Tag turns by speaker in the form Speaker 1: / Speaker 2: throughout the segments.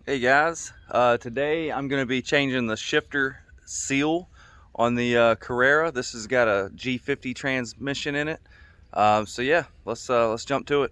Speaker 1: Hey guys, today I'm going to be changing the shifter seal on the Carrera. This has got a G50 transmission in it. So yeah, let's jump to it.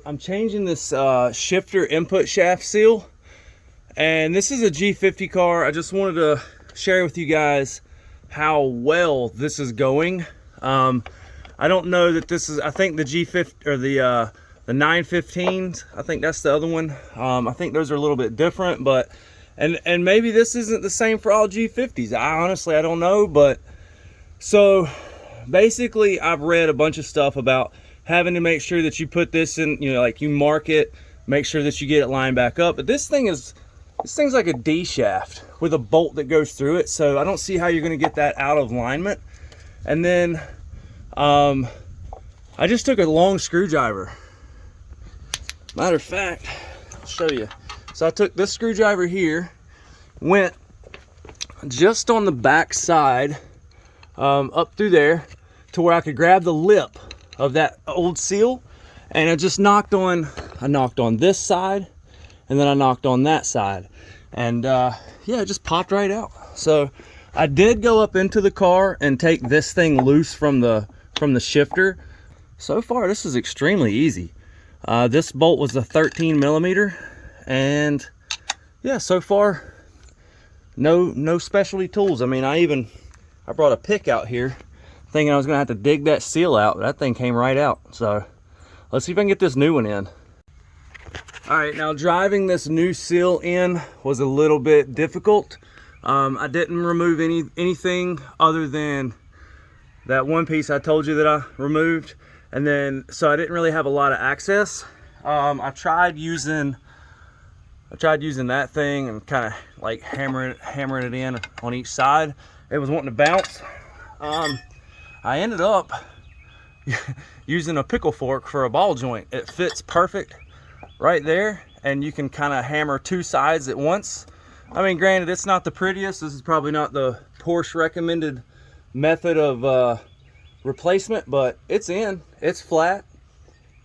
Speaker 1: I'm changing this shifter input shaft seal, and this is a G50 car. I just wanted to share with you guys how well this is going. I don't know that this is, I think the G50 or the 915s, I think that's the other one. I think those are a little bit different, but and maybe this isn't the same for all G50s. I don't know, but so basically I've read a bunch of stuff about having to make sure that you put this in, like you mark it, make sure that you get it lined back up. But this thing's like a D shaft with a bolt that goes through it, so I don't see how you're going to get that out of alignment. And then I just took a long screwdriver. Matter of fact, I'll show you. So I took this screwdriver here, went just on the back side up through there to where I could grab the lip of that old seal, and I just knocked on this side, and then I knocked on that side, and yeah, it just popped right out. So I did go up into the car and take this thing loose from the shifter. So far this is extremely easy. This bolt was a 13 millimeter, and yeah, so far no specialty tools. I mean, I brought a pick out here thinking I was gonna have to dig that seal out, but that thing came right out. So let's see if I can get this new one in. All right, now driving this new seal in was a little bit difficult. I didn't remove anything other than that one piece I told you that I removed, and then so I didn't really have a lot of access. I tried using that thing and kind of like hammering it in on each side. It was wanting to bounce. I ended up using a pickle fork for a ball joint. It fits perfect right there, and you can kind of hammer two sides at once. I mean, granted, it's not the prettiest. This is probably not the Porsche recommended method of replacement, but it's in, it's flat.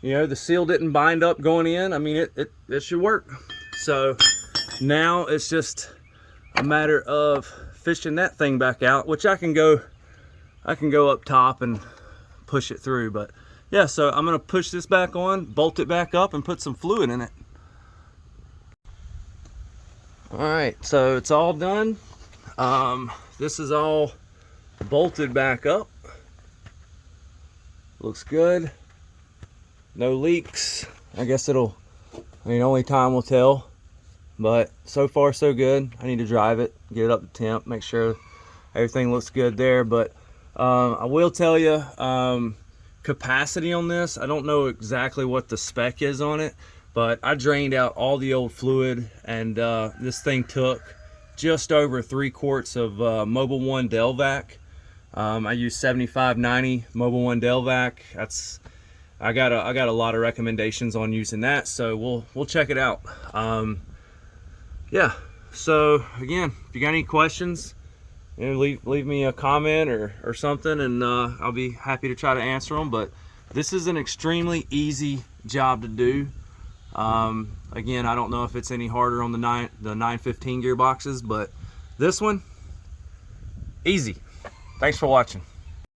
Speaker 1: The seal didn't bind up going in. I mean, it should work. So now it's just a matter of fishing that thing back out, which I can go up top and push it through. But yeah, so I'm gonna push this back on, bolt it back up, and put some fluid in it. All right, so it's all done. This is all bolted back up. Looks good. No leaks. I guess only time will tell. But so far so good. I need to drive it, get it up to temp, make sure everything looks good there. But I will tell you, capacity on this, I don't know exactly what the spec is on it, but I drained out all the old fluid, and this thing took just over 3 quarts of Mobil 1 Delvac. I use 7590 Mobil 1 Delvac. I got a lot of recommendations on using that, so we'll check it out. Yeah, so again, if you got any questions, leave me a comment or something, and I'll be happy to try to answer them. But this is an extremely easy job to do. Again, I don't know if it's any harder on the 915 gearboxes, but this one, easy. Thanks for watching.